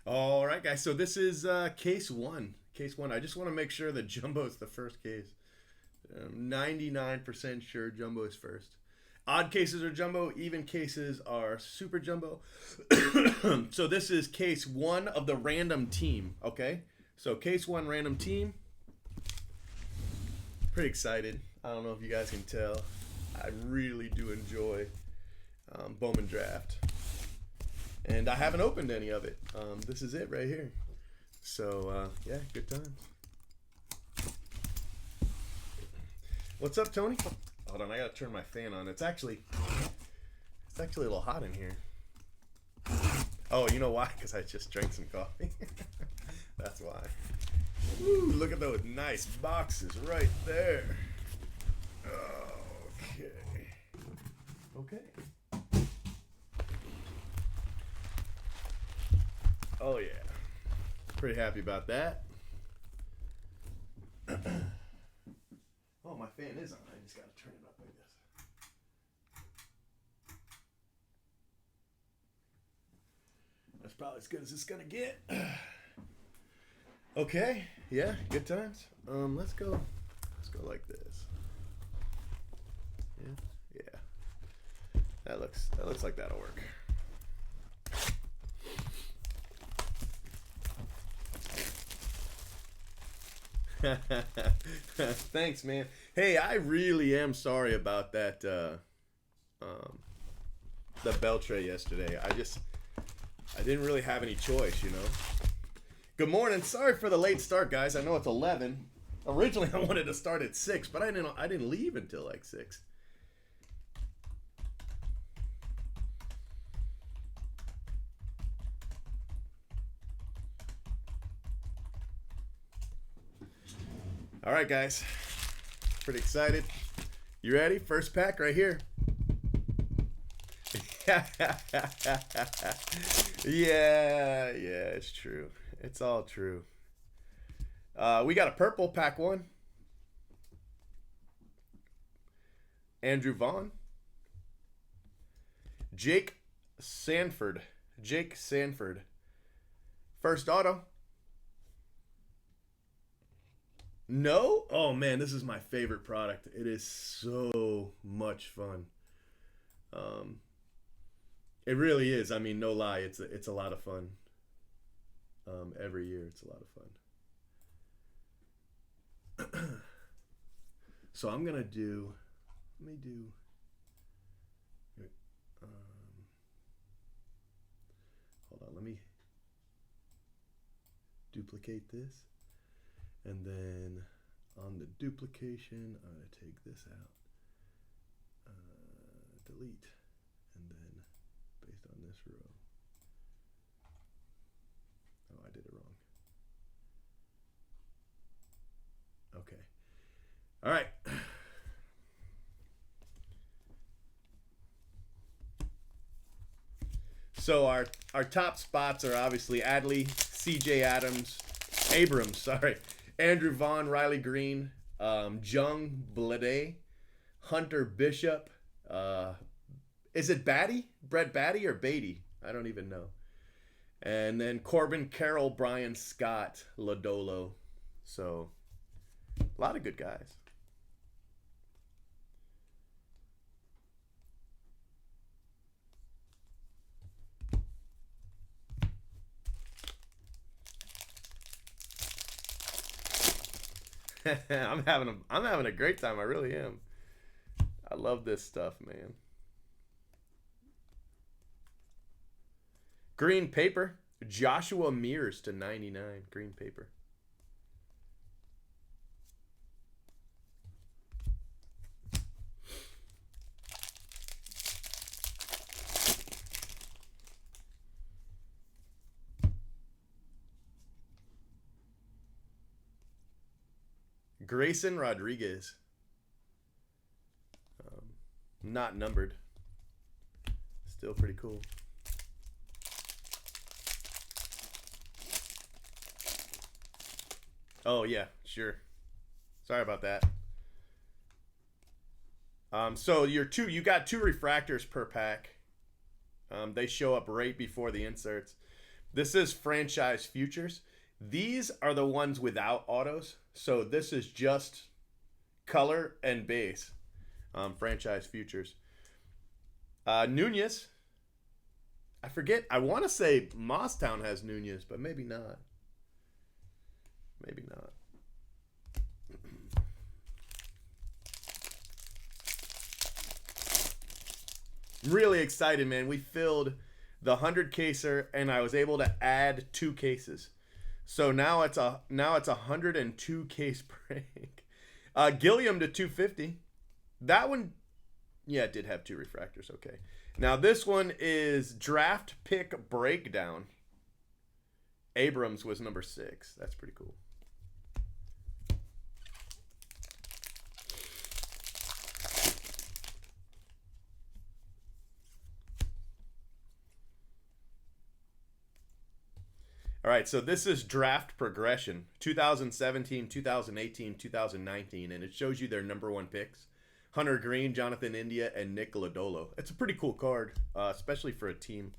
All right, guys. So this is case one. Case one. I just want to make sure that Jumbo is the first case. 99% sure Jumbo is first. Odd cases are Jumbo. Even cases are Super Jumbo. So this is case one of the random team. Okay. So case one random team. Pretty excited. I don't know if you guys can tell. I really do enjoy Bowman Draft. And I haven't opened any of it. This is it right here. So, yeah, good times. What's up, Tony? Hold on, I gotta turn my fan on. It's actually a little hot in here. Oh, you know why? Because I just drank some coffee. That's why. Woo, look at those nice boxes right there. Okay. Oh yeah, pretty happy about that. Oh, my fan is on. I just gotta turn it up like this. That's probably as good as it's gonna get. Okay, yeah, good times. Let's go like this. Yeah. That looks like that'll work. Thanks, man. Hey, I really am sorry about that the bell tray yesterday. I didn't really have any choice, you know. Good morning. Sorry for the late start, guys. I know it's 11. Originally I wanted to start at 6, but I didn't leave until like 6. All right, guys. Pretty excited. You ready? First pack right here. Yeah, it's true. It's all true. We got a purple pack 1. Andrew Vaughn. Jake Sanford. First auto. No? Oh man, this is my favorite product. It is so much fun. It really is. I mean, no lie, it's a lot of fun. Every year, it's a lot of fun. So I'm gonna do. Let me do. Hold on. Let me duplicate this. And then on the duplication, I'm going to take this out, delete, and then based on this row. Oh, I did it wrong. Okay. All right. So our top spots are obviously Adley, C.J. Abrams, sorry. Andrew Vaughn, Riley Green, Jung Blade, Hunter Bishop. Is it Batty? Brett Batty or Beatty? I don't even know. And then Corbin Carroll, Brian Scott, Lodolo. So, a lot of good guys. I'm having a great time. I really am. I love this stuff, man. Green paper. Joshua Mears to 99. Green paper. Grayson Rodriguez. Not numbered. Still pretty cool. Oh, yeah, sure. Sorry about that. So you got 2 refractors per pack. They show up right before the inserts. This is franchise futures. These are the ones without autos. So this is just color and base. Franchise futures. Nunez. I forget. I want to say Mosstown has Nunez, but maybe not. Maybe not. I'm really excited, man. We filled the 100 caser, and I was able to add 2 cases. So now it's a 102 case break. Gilliam to 250. That one, yeah, it did have 2 refractors. Okay. Now this one is draft pick breakdown. Abrams was number 6. That's pretty cool. All right, so this is draft progression, 2017, 2018, 2019, and it shows you their number 1 picks. Hunter Green, Jonathan India, and Nick Lodolo. It's a pretty cool card, especially for a team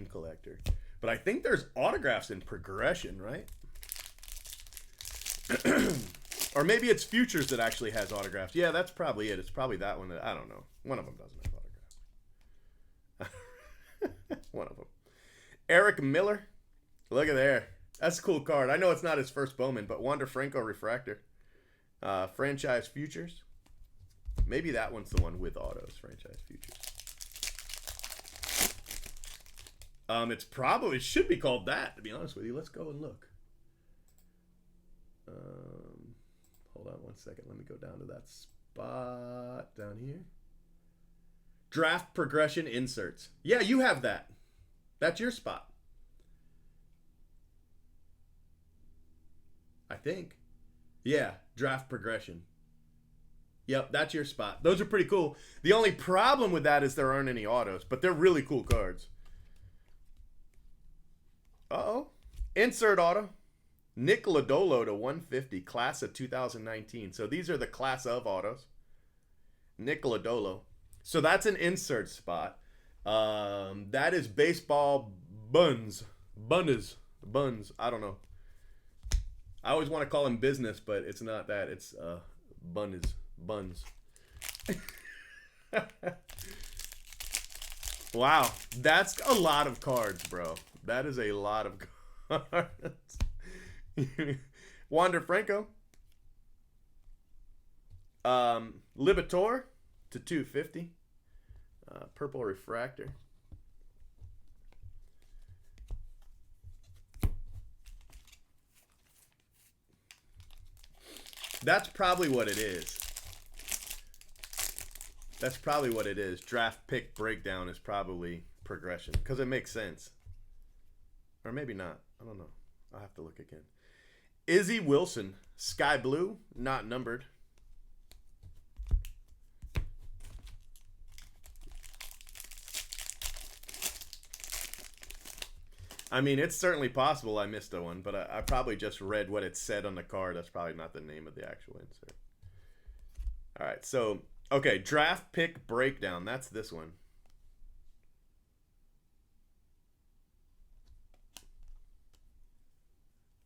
collector. But I think there's autographs in progression, right? Or maybe it's futures that actually has autographs. Yeah, that's probably it. It's probably that one. That I don't know. One of them doesn't have autographs. One of them. Eric Miller. Look at there. That's a cool card. I know it's not his first Bowman, but Wander Franco refractor. Franchise futures. Maybe that one's the one with autos. Franchise futures. It should be called that, to be honest with you. Let's go and look. Hold on one second. Let me go down to that spot down here. Draft progression inserts. Yeah, you have that. That's your spot. I think. Yeah, draft progression. Yep, that's your spot. Those are pretty cool. The only problem with that is there aren't any autos, but they're really cool cards. Uh-oh. Insert auto. Nick Lodolo to 150, class of 2019. So these are the class of autos. Nick Lodolo. So that's an insert spot. That is baseball buns. Buns. I don't know. I always want to call him business, but it's not that. It's buns. Wow, that's a lot of cards, bro. That is a lot of cards. Wander Franco. Libator to 250. Purple refractor. That's probably what it is. That's probably what it is. Draft pick breakdown is probably progression because it makes sense. Or maybe not. I don't know. I'll have to look again. Izzy Wilson, sky blue, not numbered. I mean, it's certainly possible I missed a one, but I probably just read what it said on the card. That's probably not the name of the actual insert. All right, so, okay, draft pick breakdown. That's this one.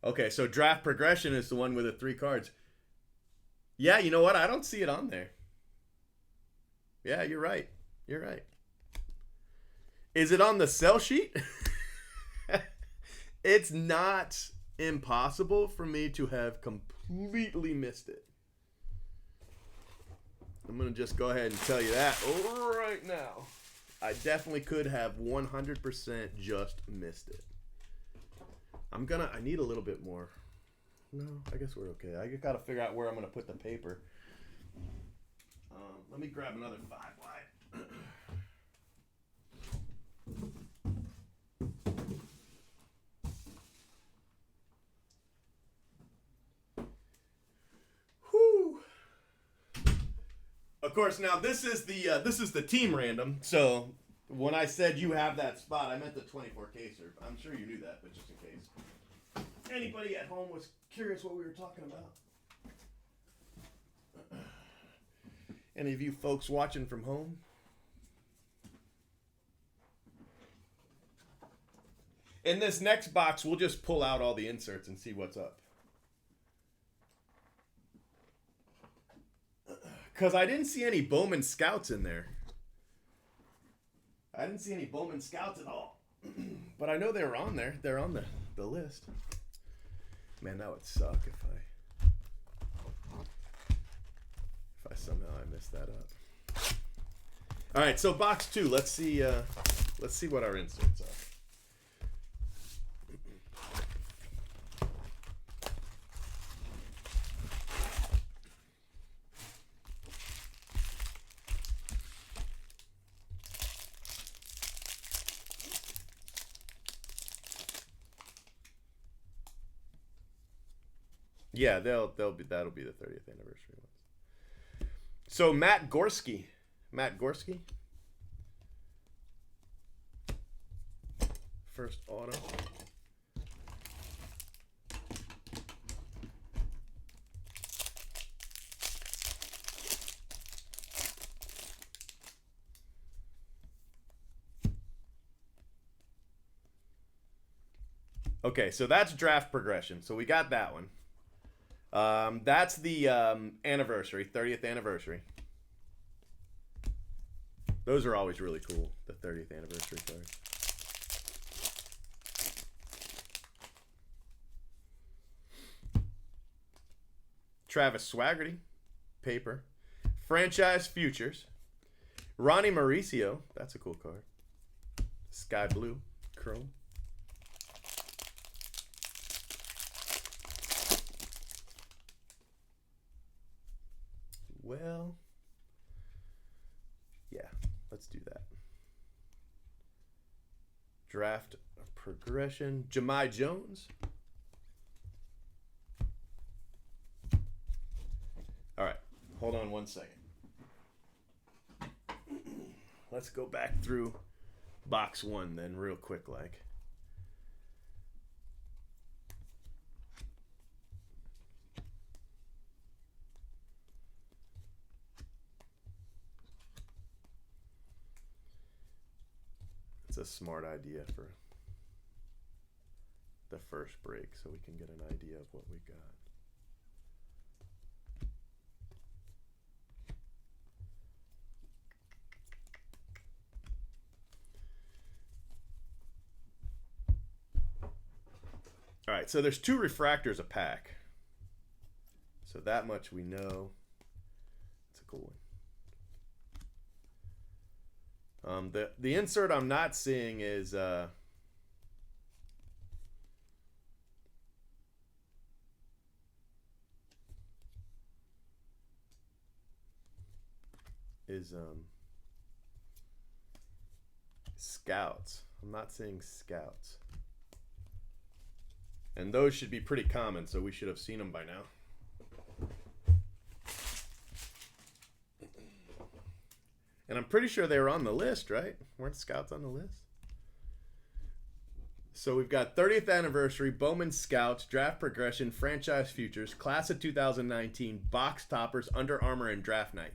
Okay, so draft progression is the one with the 3 cards. Yeah, you know what? I don't see it on there. Yeah, you're right. You're right. Is it on the sell sheet? It's not impossible for me to have completely missed it. I'm going to just go ahead and tell you that right now. I definitely could have 100% just missed it. I need a little bit more. No, I guess we're okay. I got to figure out where I'm going to put the paper. Let me grab another 5 wide. Of course, now this is the team random. So when I said you have that spot, I meant the 24 caser. I'm sure you knew that, but just in case anybody at home was curious what we were talking about. Any of you folks watching from home? In this next box, we'll just pull out all the inserts and see what's up. Because I didn't see any Bowman Scouts in there. I didn't see any Bowman Scouts at all. But I know they were on there. They're on the list. Man, that would suck if I somehow messed that up. All right, so box 2. Let's see what our inserts are. Yeah, that'll be the 30th anniversary ones. So Matt Gorski. First auto. Okay, so that's draft progression. So we got that one. That's the anniversary, 30th anniversary. Those are always really cool, the 30th anniversary cards. Travis Swaggerty, paper. Franchise Futures. Ronnie Mauricio, that's a cool card. Sky Blue, chrome. Well, yeah, let's do that. Draft progression. Jahmai Jones. All right, hold on one second. Let's go back through box 1 then real quick like. It's a smart idea for the first break so we can get an idea of what we got. All right, so there's 2 refractors a pack. So that much we know. It's a cool one. The insert I'm not seeing is scouts. I'm not seeing scouts. And those should be pretty common, so we should have seen them by now. And I'm pretty sure they were on the list, right? Weren't scouts on the list? So we've got 30th anniversary, Bowman Scouts, draft progression, franchise futures, class of 2019, box toppers, Under Armour, and draft night.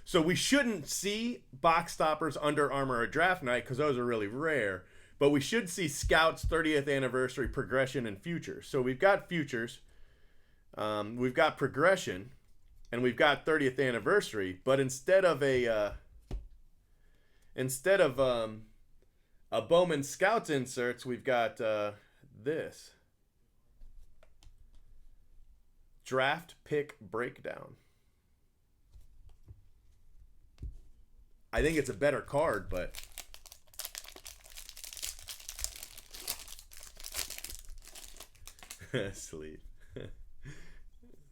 So we shouldn't see box toppers, Under Armour, or draft night because those are really rare. But we should see Scouts, 30th anniversary, progression, and futures. So we've got futures, we've got progression, and we've got 30th anniversary. But instead of a Bowman Scouts inserts, we've got this. Draft pick breakdown. I think it's a better card, but sleep.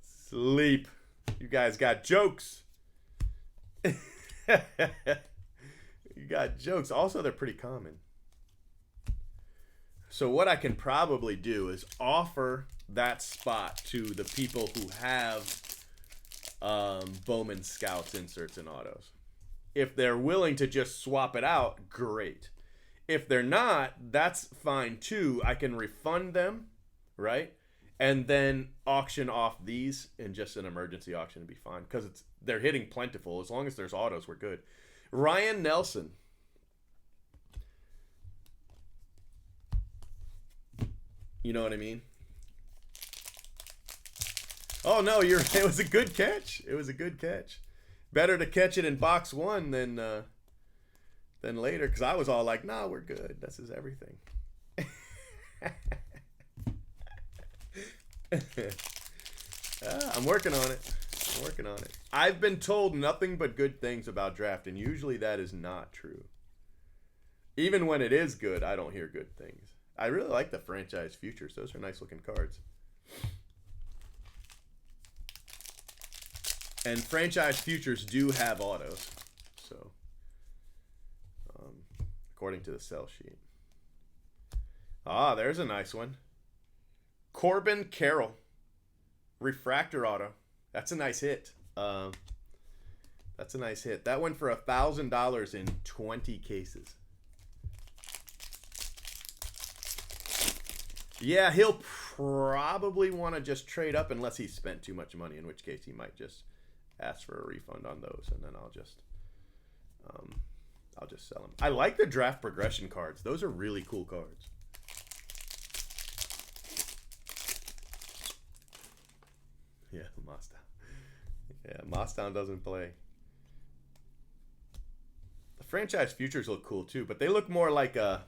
Sleep. You guys got jokes. You got jokes. Also, they're pretty common. So what I can probably do is offer that spot to the people who have Bowman Scouts inserts and autos. If they're willing to just swap it out, great. If they're not, that's fine too. I can refund them, right? And then auction off these in just an emergency auction to be fine because they're hitting plentiful. As long as there's autos, we're good. Ryan Nelson. You know what I mean? Oh no, it was a good catch. It was a good catch. Better to catch it in box one than later, because I was all like, "Nah, we're good. This is everything." I'm working on it. I'm working on it. I've been told nothing but good things about draft, and usually that is not true. Even when it is good, I don't hear good things. I really like the franchise futures. Those are nice looking cards. And franchise futures do have autos. So, according to the sell sheet. Ah, there's a nice one. Corbin Carroll. Refractor auto. That's a nice hit. That's a nice hit. That went for $1,000 in 20 cases. Yeah, he'll probably want to just trade up unless he spent too much money, in which case he might just ask for a refund on those, and then I'll just sell them. I like the draft progression cards. Those are really cool cards. Yeah, Mostown. Yeah, Mostown doesn't play. The franchise futures look cool too, but they look more like a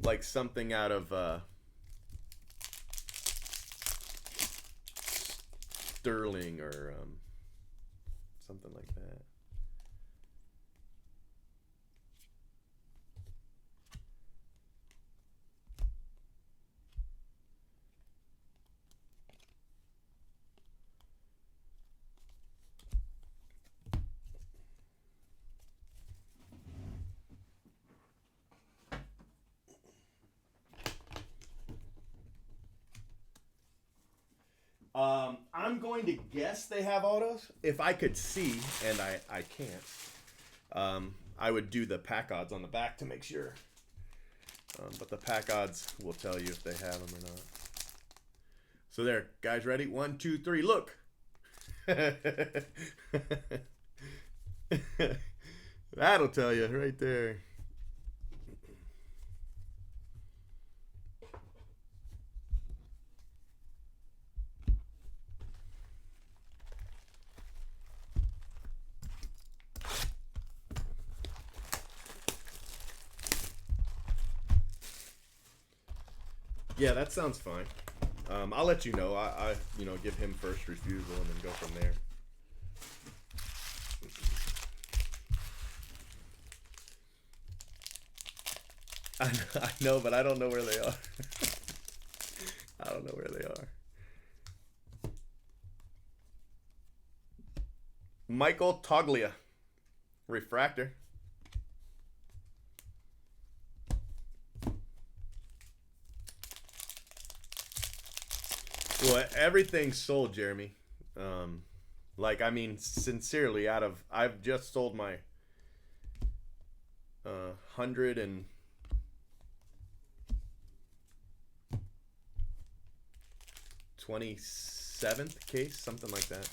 like something out of Sterling or something like that. I'm going to guess they have autos. If I could see, and I can't, I would do the pack odds on the back to make sure. But the pack odds will tell you if they have them or not. So there, guys, ready? 1, 2, 3, look. That'll tell you right there. Yeah, that sounds fine. I'll let you know. I give him first refusal and then go from there. I know, but I don't know where they are. I don't know where they are. Michael Toglia, refractor. Well, everything's sold, Jeremy. Like, I mean, sincerely, I've just sold my 127th case, something like that.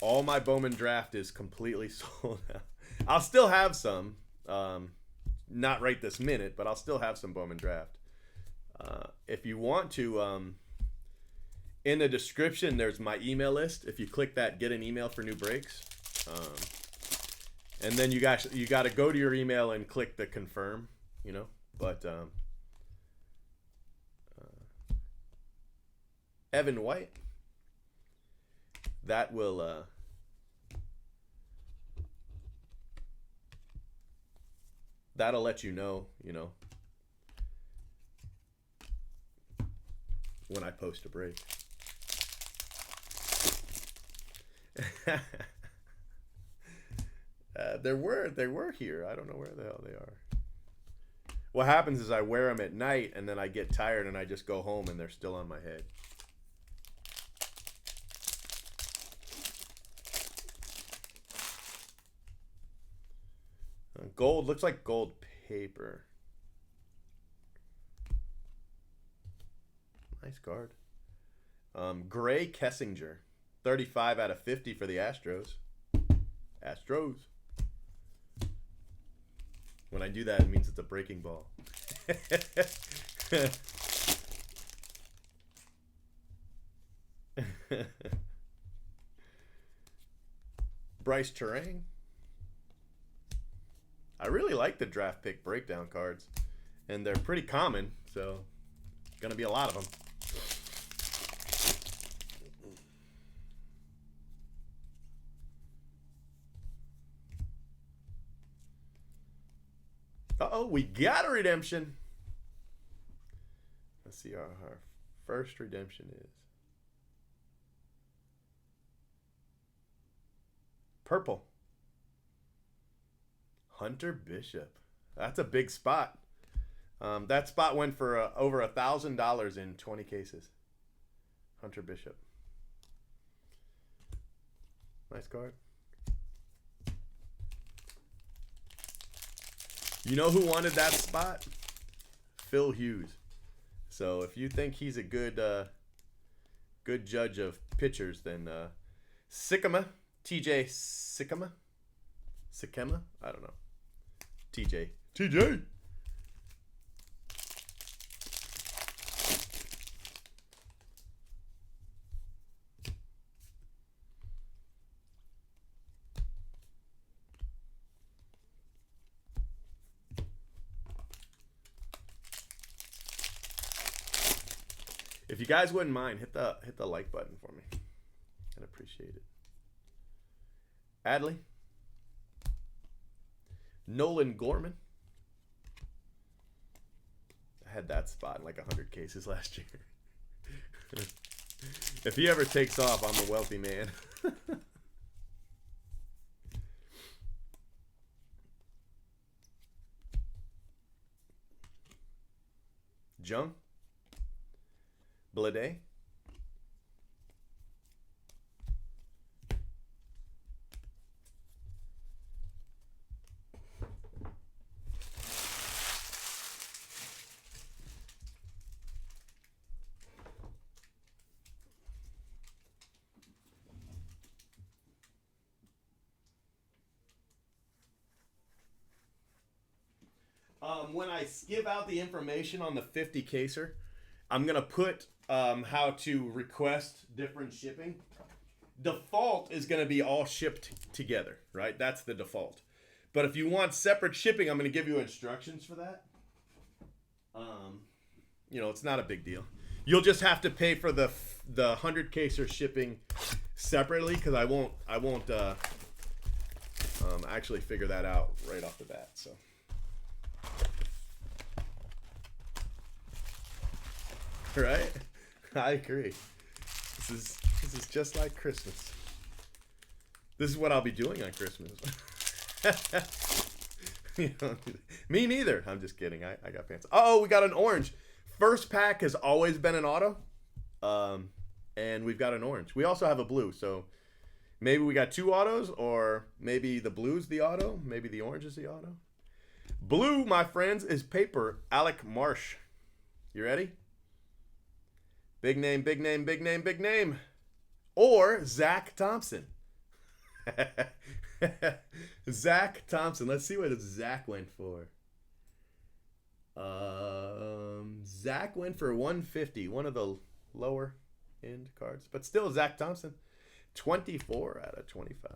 All my Bowman Draft is completely sold out. I'll still have some, not right this minute, but I'll still have some Bowman Draft. If you want to, in the description, there's my email list. If you click that, get an email for new breaks. And then you got to go to your email and click the confirm, But Evan White, that will that'll let you know, when I post a break. They were here. I don't know where the hell they are. What happens is I wear them at night and then I get tired and I just go home and they're still on my head. Gold, looks like gold paper. Nice card. Gray Kessinger, 35 out of 50 for the Astros. When I do that, it means it's a breaking ball. Bryce Terang. I really like the draft pick breakdown cards, and they're pretty common, so gonna be a lot of them. Uh-oh, we got a redemption. Let's see our first redemption is purple. Hunter Bishop. That's a big spot. That spot went for over $1,000 in 20 cases. Hunter Bishop. Nice card. You know who wanted that spot? Phil Hughes. So if you think he's a good good judge of pitchers, then Sikkema, TJ Sikkema, I don't know. TJ. If you guys wouldn't mind, hit the like button for me. I'd appreciate it. Adley. Nolan Gorman. I had that spot in like 100 cases last year. If he ever takes off, I'm a wealthy man. Jung. Blade. When I give out the information on the 50 caser, I'm going to put how to request different shipping. Default is going to be all shipped together, right? That's the default. But if you want separate shipping, I'm going to give you instructions for that. You know, it's not a big deal. You'll just have to pay for the 100 caser shipping separately, because I won't actually figure that out right off the bat. So. Right? I agree. This is just like Christmas. This is what I'll be doing on Christmas. You know, me neither. I'm just kidding. I got pants. Oh, we got an orange. First pack has always been an auto. And we've got an orange. We also have a blue, so maybe we got two autos, or maybe the blue's the auto, maybe the orange is the auto. Blue, my friends, is paper. Alec Marsh. You ready? Big name, big name, big name, big name. Or Zach Thompson. Zach Thompson. Let's see what Zach went for. Zach went for 150. One of the lower end cards. But still, Zach Thompson. 24 out of 25.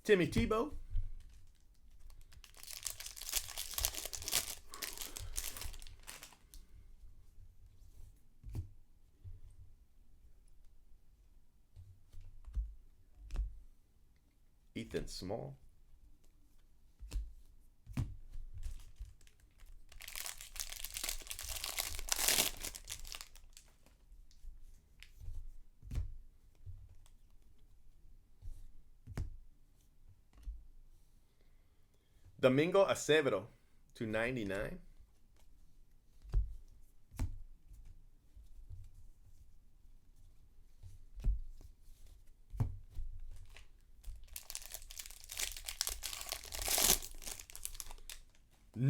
Timmy Tebow. Ethan Small. Domingo Acevedo to 99.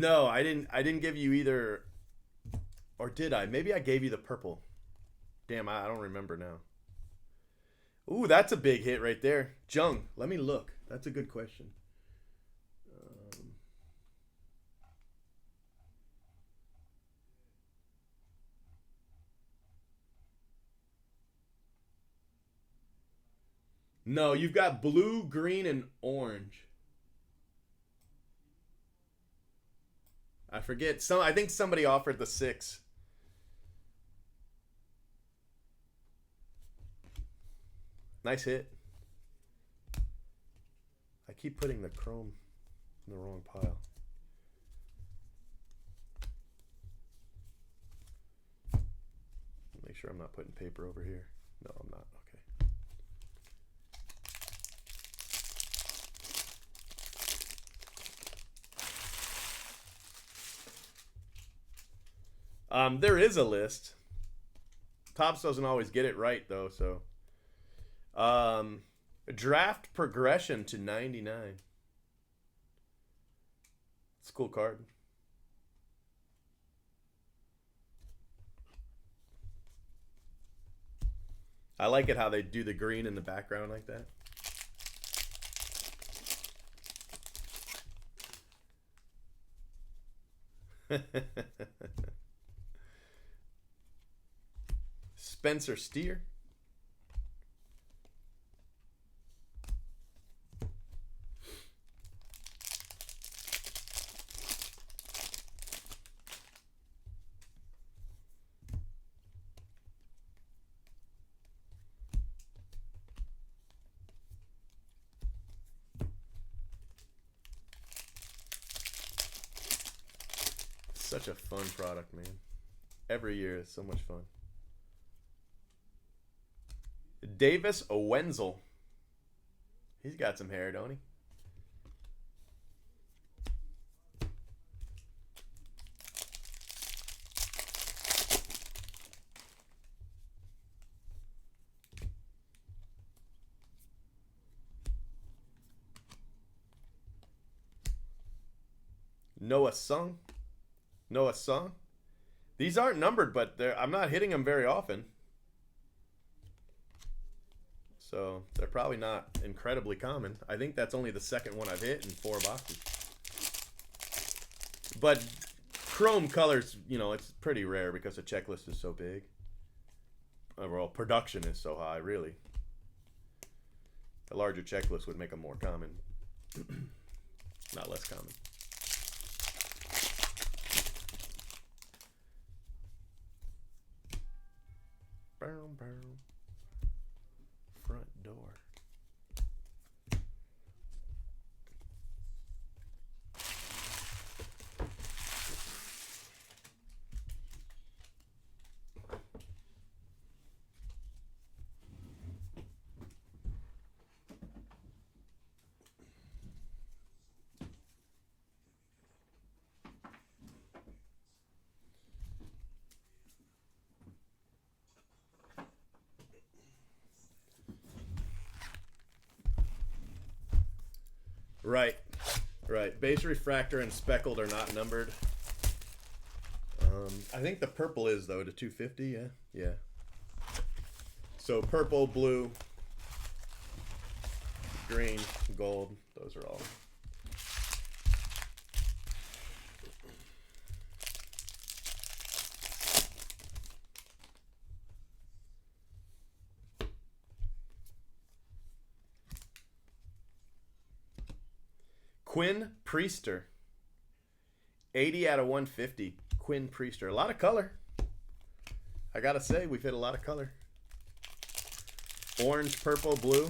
No, I didn't. I didn't give you either, or did I? Maybe I gave you the purple. Damn, I don't remember now. Ooh, that's a big hit right there. Jung, let me look. That's a good question. No, you've got blue, green, and orange. I forget. I think somebody offered the 6. Nice hit. I keep putting the chrome in the wrong pile. Make sure I'm not putting paper over here. No, I'm not. Okay. There is a list. Topps doesn't always get it right though, so. Draft progression to 99. It's a cool card. I like it how they do the green in the background like that. Spencer Steer. Such a fun product, man. Every year is so much fun. Davis Wenzel. He's got some hair, don't he? Noah Sung. These aren't numbered, but I'm not hitting them very often. So they're probably not incredibly common. I think that's only the second one I've hit in 4 boxes. But chrome colors, it's pretty rare because the checklist is so big. Overall, production is so high, really. A larger checklist would make them more common. Not less common. Front door. Right. Base refractor and speckled are not numbered. I think the purple is though to 250. Yeah. So purple, blue, green, gold. Those are all. Quinn Priester. 80 out of 150. Quinn Priester. A lot of color. I gotta say, we've hit a lot of color. Orange, purple, blue.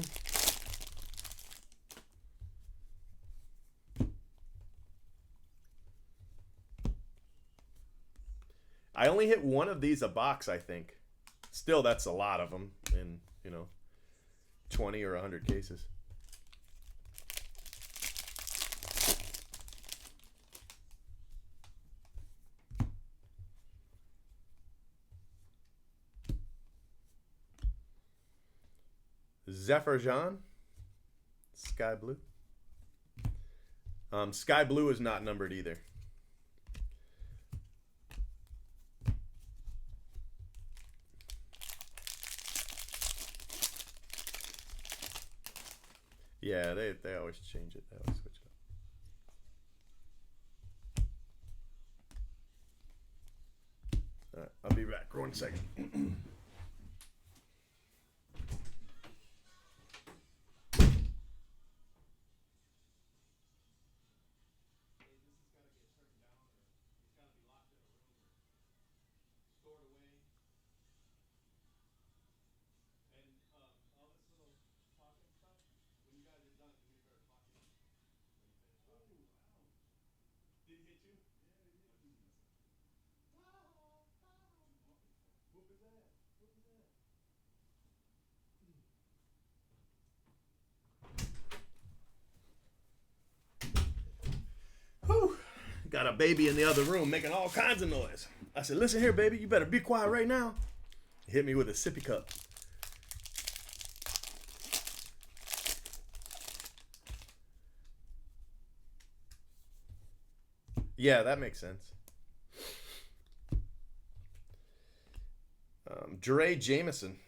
I only hit one of these a box, I think. Still, that's a lot of them in, 20 or 100 cases. Zephyr John, Sky Blue. Sky Blue is not numbered either. Yeah, they always change it. They always switch it up. All right, I'll be back. 1 second. Whew. Got a baby in the other room making all kinds of noise. I said, listen here, baby, you better be quiet right now. He hit me with a sippy cup. Yeah, that makes sense. Dre Jameson.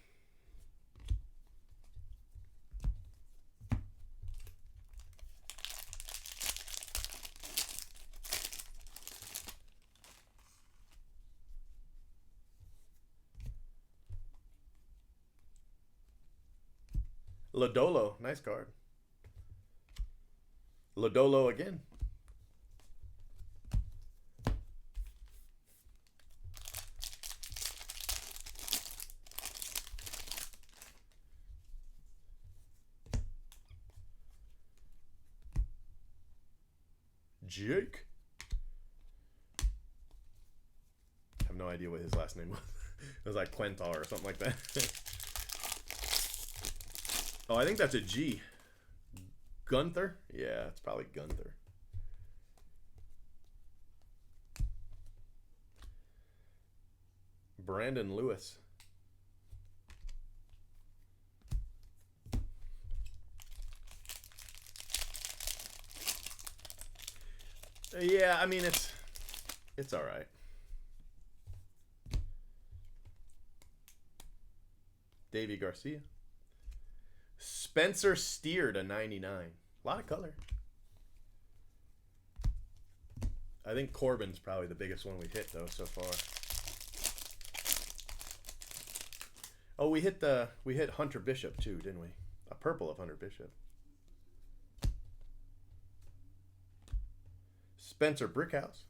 Lodolo, nice card. Lodolo again. Jake. I have no idea what his last name was. It was like Quentar or something like that. Oh, I think that's a G. Gunther? Yeah, it's probably Gunther. Brandon Lewis. Yeah, I mean it's all right. Davey Garcia. Spencer Steer to 99. A lot of color. I think Corbin's probably the biggest one we've hit though so far. Oh, we hit Hunter Bishop too, didn't we? A purple of Hunter Bishop. Spencer Brickhouse.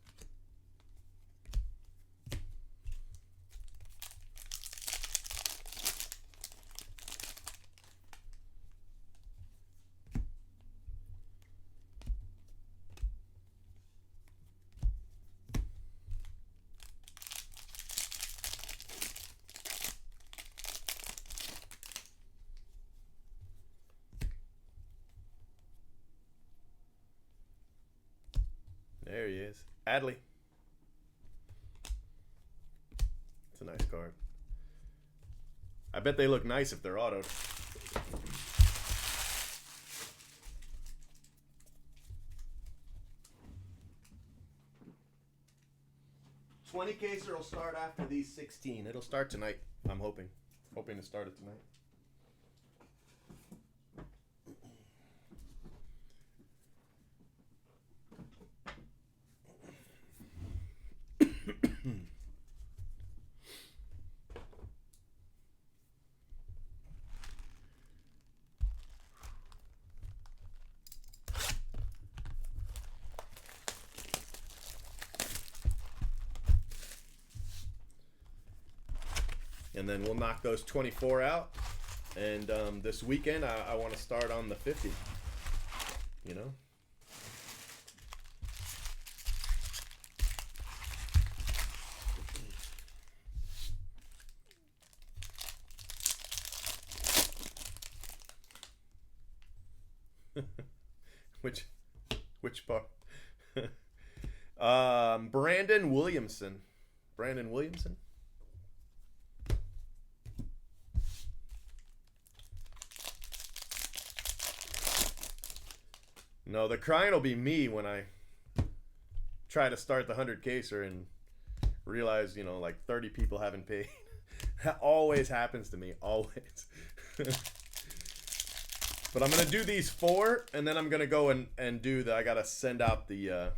There he is. Adley. It's a nice card. I bet they look nice if they're autoed. $20 caser will start after these 16. It'll start tonight, I'm hoping. Hoping to start it tonight. And then we'll knock those 24 out. And this weekend, I want to start on the 50. You know? Which part? Brandon Williamson. Brandon Williamson? No, the crying will be me when I try to start the 100 caser and realize, like 30 people haven't paid. That always happens to me. Always. But I'm gonna do these 4, and then I'm gonna go and do the. I gotta send out the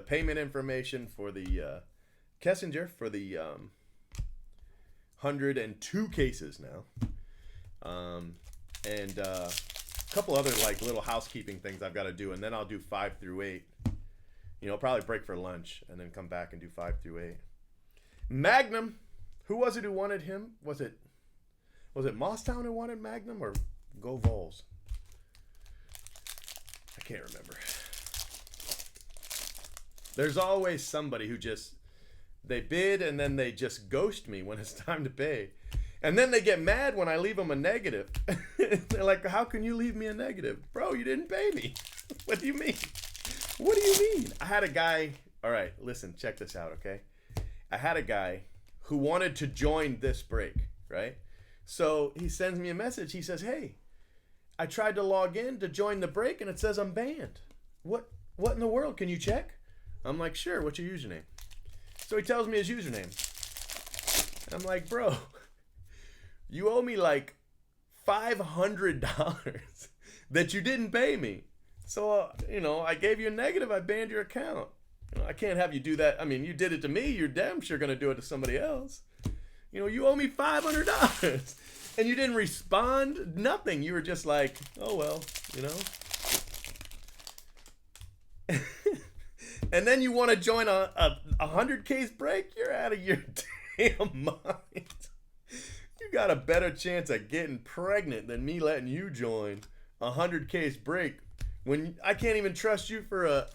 payment information for the Kessinger for the 102 cases now, and a couple other like little housekeeping things I've got to do, and then I'll do 5 through 8. You know, probably break for lunch and then come back and do 5 through 8. Magnum, who was it who wanted him? Was it Mosstown who wanted Magnum or Go Vols? I can't remember. There's always somebody who just, they bid and then they just ghost me when it's time to pay. And then they get mad when I leave them a negative. They're like, how can you leave me a negative? Bro, you didn't pay me. What do you mean? What do you mean? I had a guy, all right, listen, check this out, okay? I had a guy who wanted to join this break, right? So he sends me a message. He says, hey, I tried to log in to join the break and it says I'm banned. What in the world? Can you check? I'm like, sure, what's your username? So he tells me his username. I'm like, bro, you owe me like $500 that you didn't pay me. So, I gave you a negative. I banned your account. I can't have you do that. I mean, you did it to me. You're damn sure going to do it to somebody else. You owe me $500. And you didn't respond. Nothing. You were just like, oh, well, And then you want to join a 100-case break? You're out of your damn mind. You got a better chance of getting pregnant than me letting you join a 100-case break when I can't even trust you for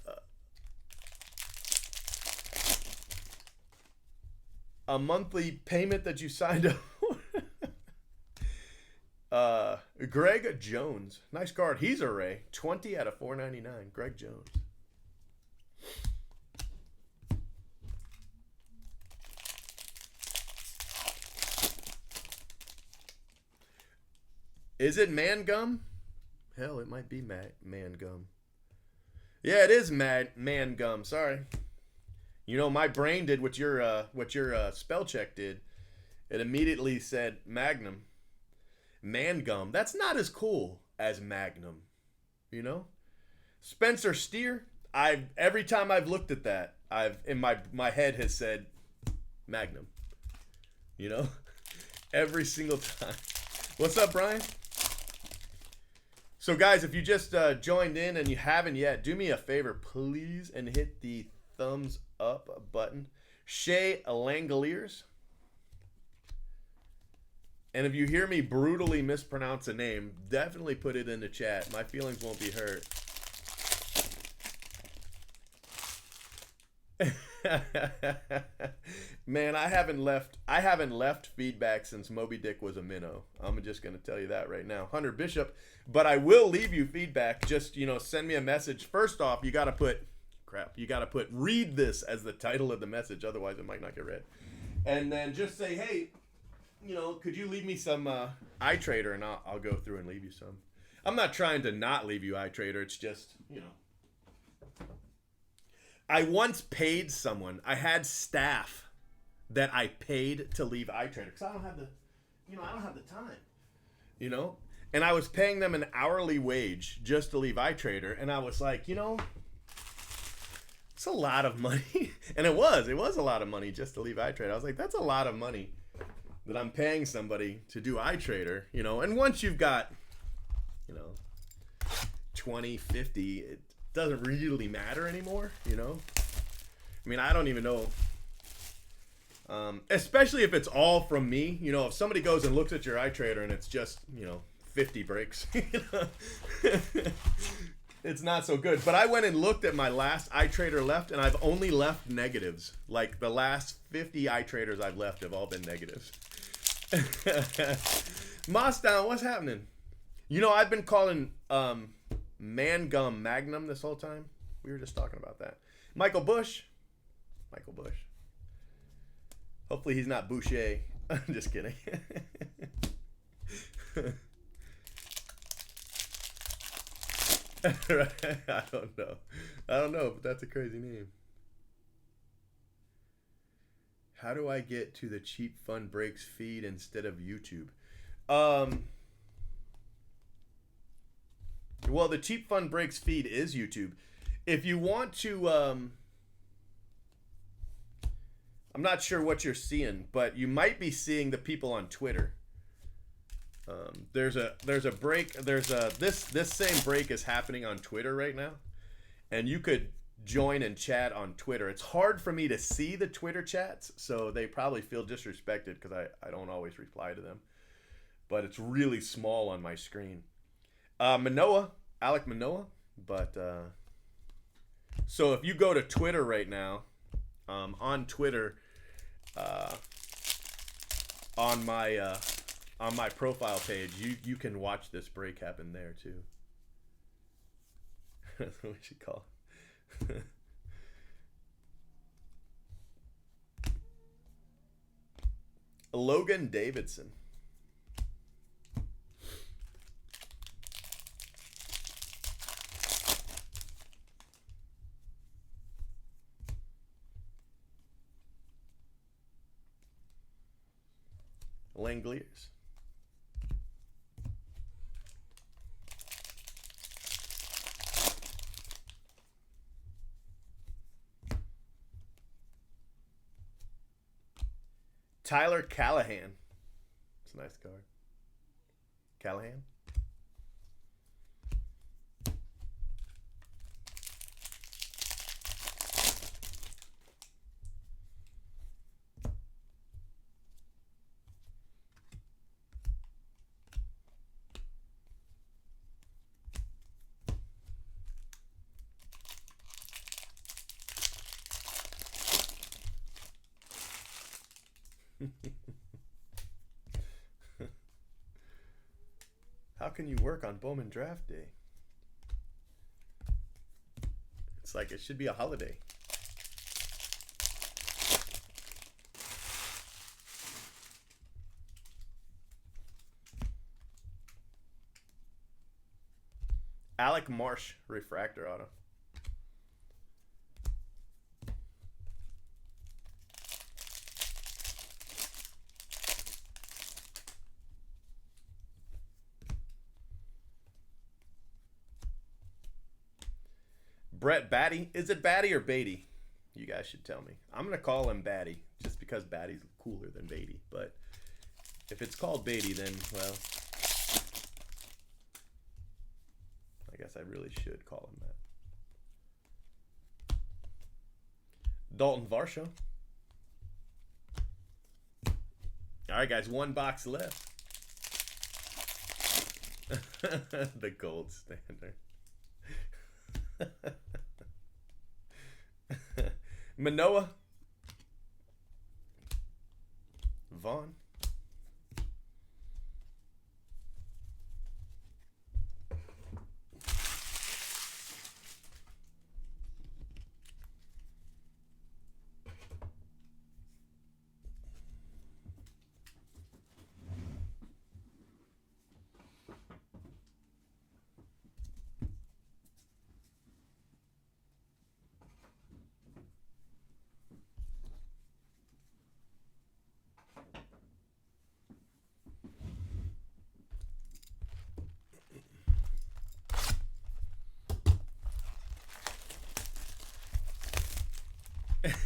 a monthly payment that you signed up for. Greg Jones. Nice card. He's a Ray. 20 out of 499. Greg Jones. Is it man gum? Hell, it might be man gum. Yeah, it is man gum. Sorry. My brain did what your spell check did. It immediately said Magnum. Man gum. That's not as cool as Magnum. Spencer Steer. Every time I've looked at that, in my head has said Magnum. Every single time. What's up, Brian? So guys, if you just joined in and you haven't yet, do me a favor, please, and hit the thumbs up button. Shay Langoliers. And if you hear me brutally mispronounce a name, definitely put it in the chat. My feelings won't be hurt. Man, I haven't left feedback since Moby Dick was a minnow. I'm just gonna tell you that right now. Hunter Bishop, but I will leave you feedback. Just send me a message. First off, you gotta put read this as the title of the message, otherwise it might not get read. And then just say, hey, could you leave me some iTrader, and I'll go through and leave you some. I'm not trying to not leave you iTrader. It's just I once paid someone. I had staff that I paid to leave iTrader because I don't have the time, and I was paying them an hourly wage just to leave iTrader, and I was like, it's a lot of money, and it was a lot of money just to leave iTrader. I was like, that's a lot of money that I'm paying somebody to do iTrader, and once you've got, 20, 50, it doesn't really matter anymore, I mean, I don't even know, especially if it's all from me, if somebody goes and looks at your iTrader and it's just, 50 breaks, it's not so good. But I went and looked at my last iTrader left, and I've only left negatives. Like the last 50 iTraders I've left have all been negatives. Mossdown, what's happening? I've been calling man gum Magnum this whole time. We were just talking about that. Michael Bush. Hopefully he's not Boucher. I'm just kidding. I don't know, but that's a crazy name. How do I get to the Cheap Fun Breaks feed instead of YouTube? Well, the Cheap Fun Breaks feed is YouTube. If you want to, I'm not sure what you're seeing, but you might be seeing the people on Twitter. There's a break. This same break is happening on Twitter right now, and you could join and chat on Twitter. It's hard for me to see the Twitter chats, so they probably feel disrespected because I don't always reply to them. But it's really small on my screen. Alec Manoa. But so if you go to Twitter right now, on Twitter, on my profile page, you can watch this break happen there too. That's what we should call it. Logan Davidson. Langoliers. Tyler Callahan. It's a nice card. Callahan. How can you work on Bowman Draft Day? It's like it should be a holiday. Alec Marsh refractor auto. Brett Batty. Is it Batty or Beatty? You guys should tell me. I'm going to call him Batty just because Batty's cooler than Beatty. But if it's called Beatty, then, well, I guess I really should call him that. Dalton Varsho. All right, guys, one box left. The gold standard. Manoa. Vaughn.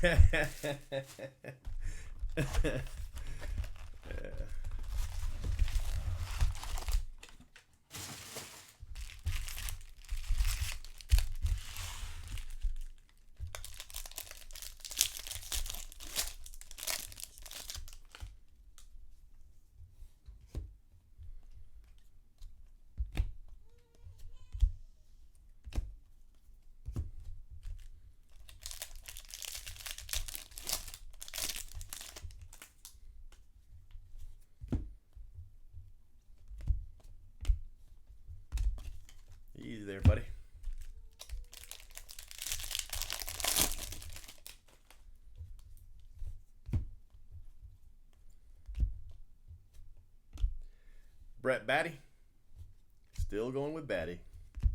Yeah. Easy there, buddy. Brett Batty. Still going with Batty.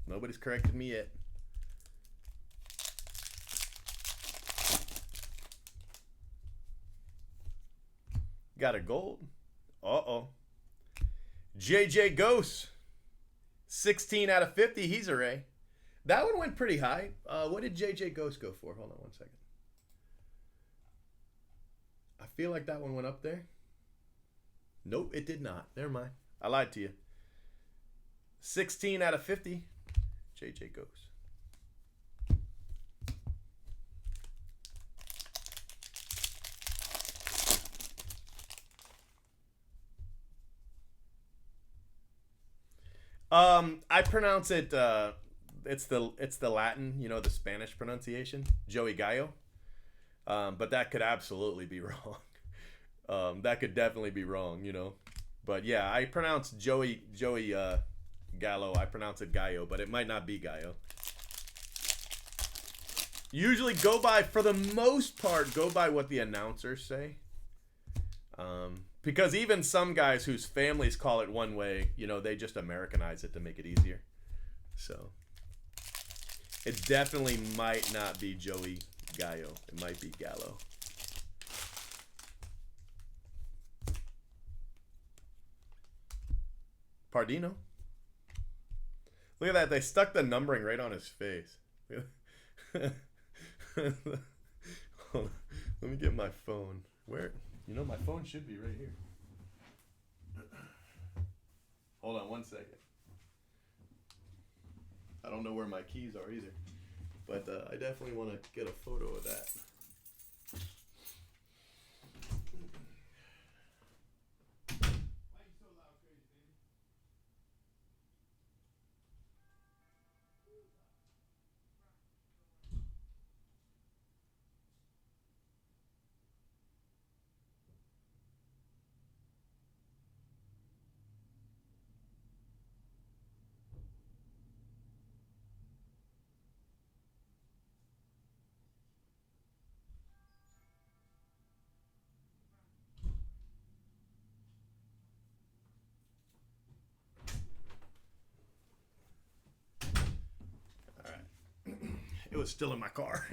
Nobody's corrected me yet. Got a gold. Uh-oh. JJ Ghost. 16 out of 50. He's a Ray. That one went pretty high. What did JJ Ghost go for? Hold on one second. I feel like that one went up there. Nope, it did not. Never mind. I lied to you. 16 out of 50. JJ Ghost. I pronounce it. It's the Latin, the Spanish pronunciation, Joey Gallo. But that could absolutely be wrong. That could definitely be wrong, But yeah, I pronounce Joey Gallo. I pronounce it Gallo, but it might not be Gallo. Usually for the most part, go by what the announcers say. Because even some guys whose families call it one way, they just Americanize it to make it easier. So it definitely might not be Joey Gallo. It might be Gallo. Pardino. Look at that. They stuck the numbering right on his face. Hold on. Let me get my phone. Where? My phone should be right here. Hold on one second. I don't know where my keys are either. But I definitely want to get a photo of that. Why are you so loud, crazy baby? It was still in my car.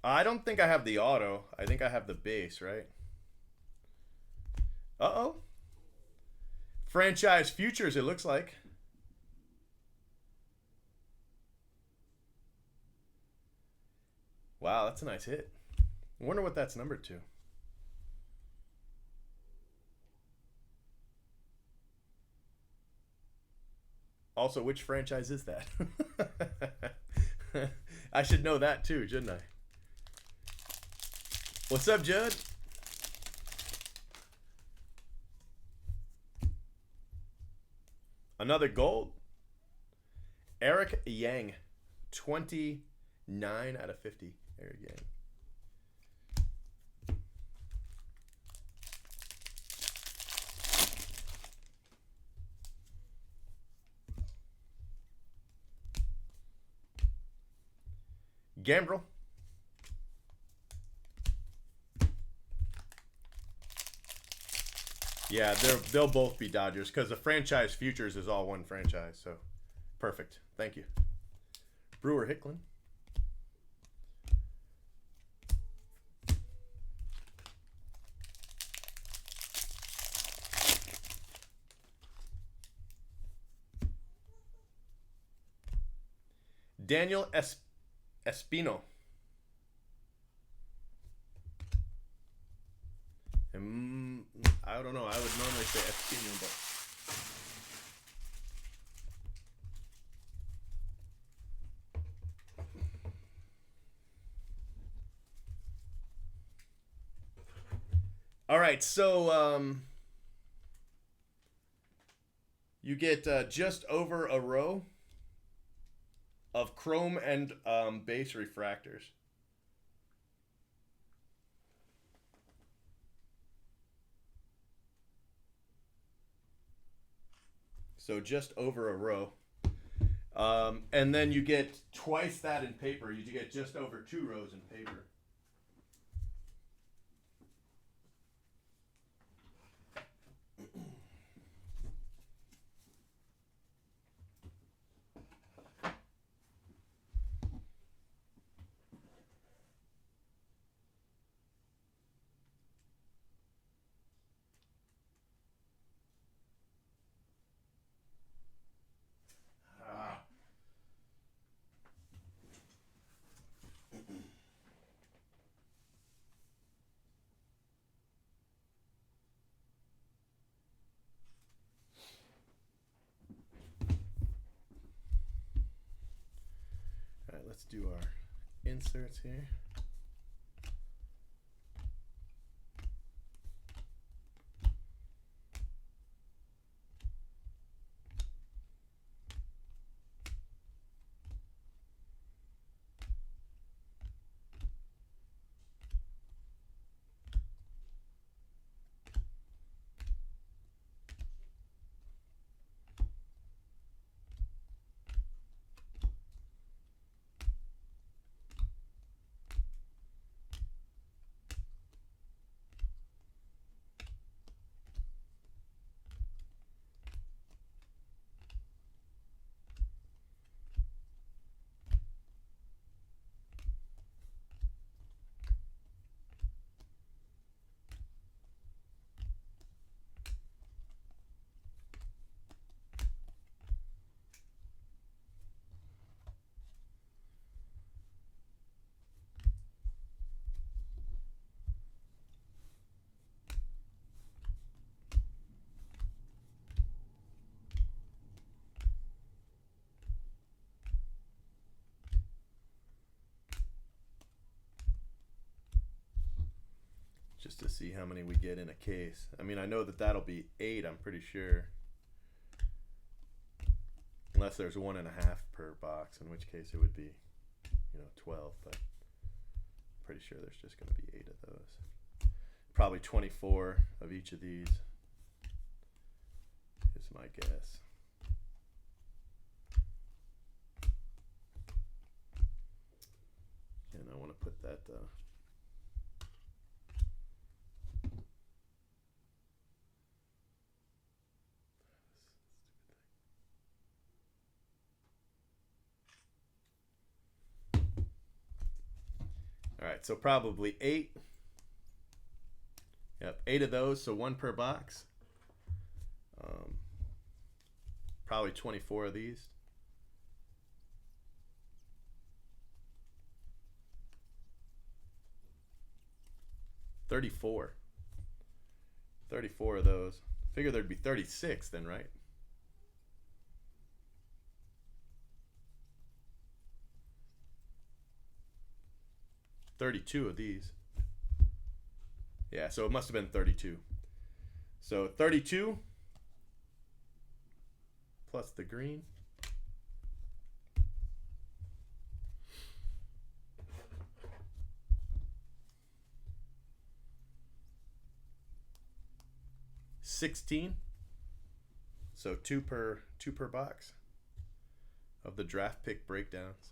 I don't think I have the auto. I think I have the base, right? Uh-oh. Franchise futures, it looks like. Wow, that's a nice hit. I wonder what that's numbered to. Also, which franchise is that? I should know that too, shouldn't I? What's up, Judd? Another gold. Eric Yang. 29 out of 50. Eric Yang. Gambrel. Yeah, they'll both be Dodgers because the franchise futures is all one franchise. So, perfect. Thank you. Brewer Hicklin. Daniel Espino. I don't know. I would normally say Espino, but right, so you get just over a row of chrome and base refractors. So just over a row. And then you get twice that in paper. You get just over 2 rows in paper. All right, let's do our inserts here. Just to see how many we get in a case. I mean, I know that that'll be 8, I'm pretty sure. Unless there's 1.5 per box, in which case it would be, 12, but I'm pretty sure there's just going to be 8 of those. Probably 24 of each of these is my guess. And I want to put that all right, so probably 8. Yep, 8 of those, so 1 per box. Probably 24 of these. $34 of those. Figure there'd be 36 then, right? $32 of these. Yeah, so it must have been 32. So 32 plus the green. $16. So two per box of the draft pick breakdowns.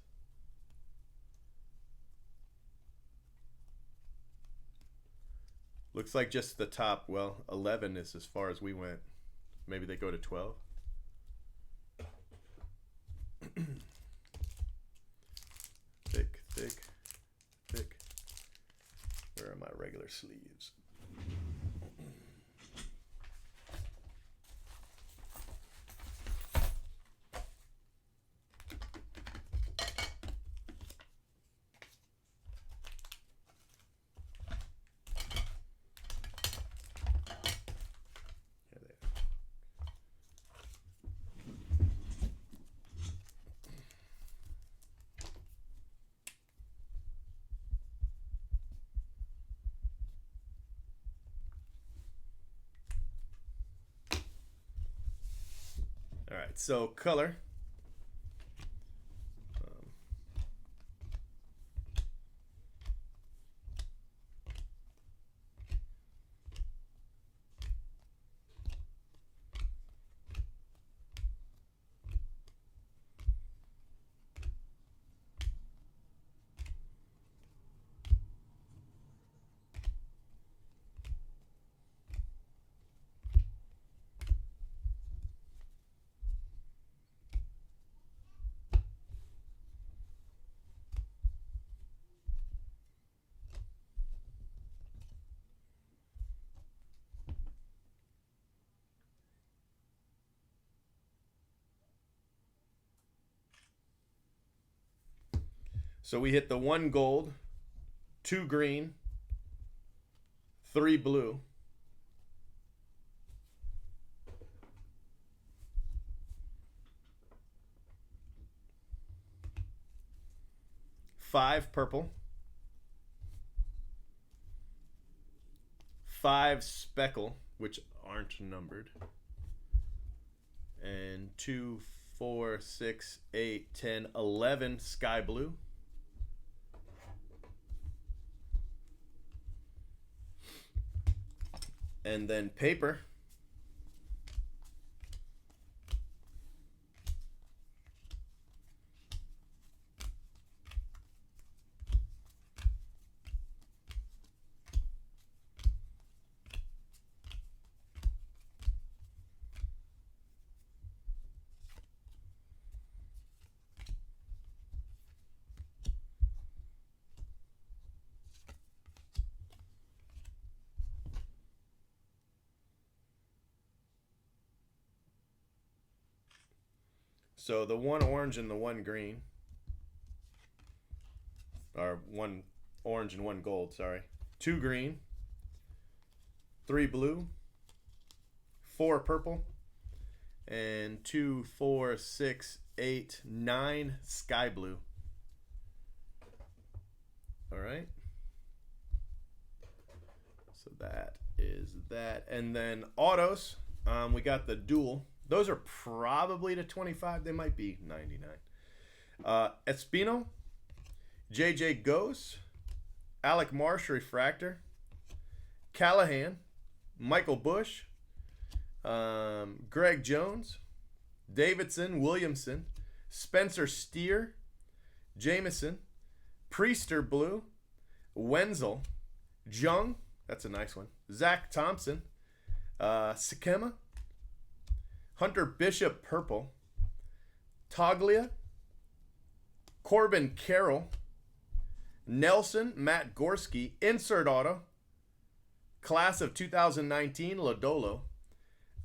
Looks like just the top, 11 is as far as we went. Maybe they go to 12. Thick, thick, thick. Where are my regular sleeves? right, so color. So we hit the 1 gold, 2 green, 3 blue, 5 purple, 5 speckle, which aren't numbered, and 2, 4, 6, 8, 10, 11 sky blue, and then paper. So the 1 orange and the 1 green, or 1 orange and 1 gold, sorry. 2 green, 3 blue, 4 purple, and 2, 4, 6, 8, 9 sky blue. All right. So that is that. And then autos, we got the dual. Those are probably to 25. They might be 99. Espino, JJ Ghost, Alec Marsh Refractor, Callahan, Michael Bush, Greg Jones, Davidson, Williamson, Spencer Steer, Jameson, Priester Blue, Wenzel, Jung, that's a nice one, Zach Thompson, Sakema, Hunter Bishop Purple, Toglia, Corbin Carroll, Nelson, Matt Gorski, Insert Auto, Class of 2019, Lodolo,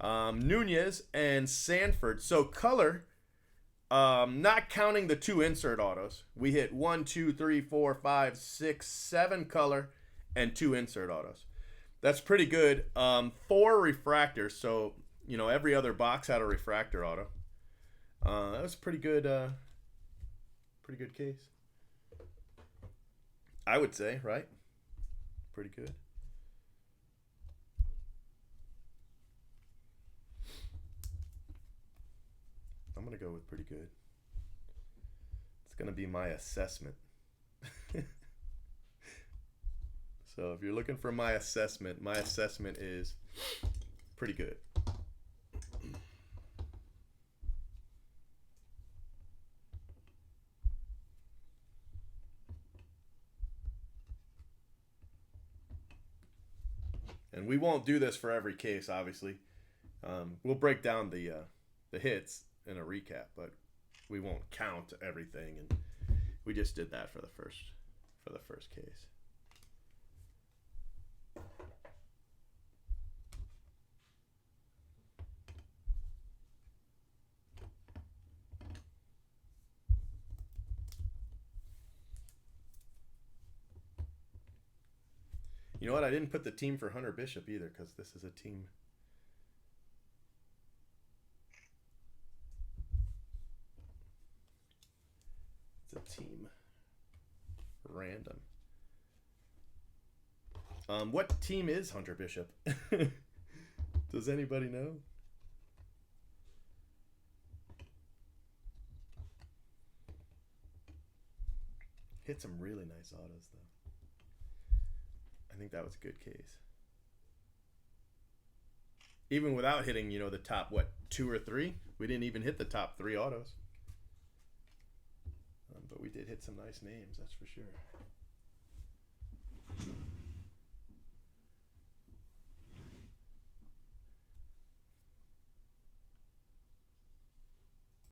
Nunez, and Sanford. So color, not counting the 2 insert autos, we hit 1, 2, 3, 4, 5, 6, 7 color and 2 insert autos. That's pretty good. 4 refractors, so you know every other box had a refractor auto. That was pretty good case, I would say, right? Pretty good. I'm going to go with pretty good. It's going to be my assessment. So if you're looking for my assessment is pretty good. And we won't do this for every case, obviously. We'll break down the hits in a recap, but we won't count everything, and we just did that for the first case. You know what? I didn't put the team for Hunter Bishop either, because this is a team. It's a team random. What team is Hunter Bishop? Does anybody know? Hit some really nice autos, though. I think that was a good case. Even without hitting, the top, 2 or 3? We didn't even hit the top 3 autos. But we did hit some nice names, that's for sure.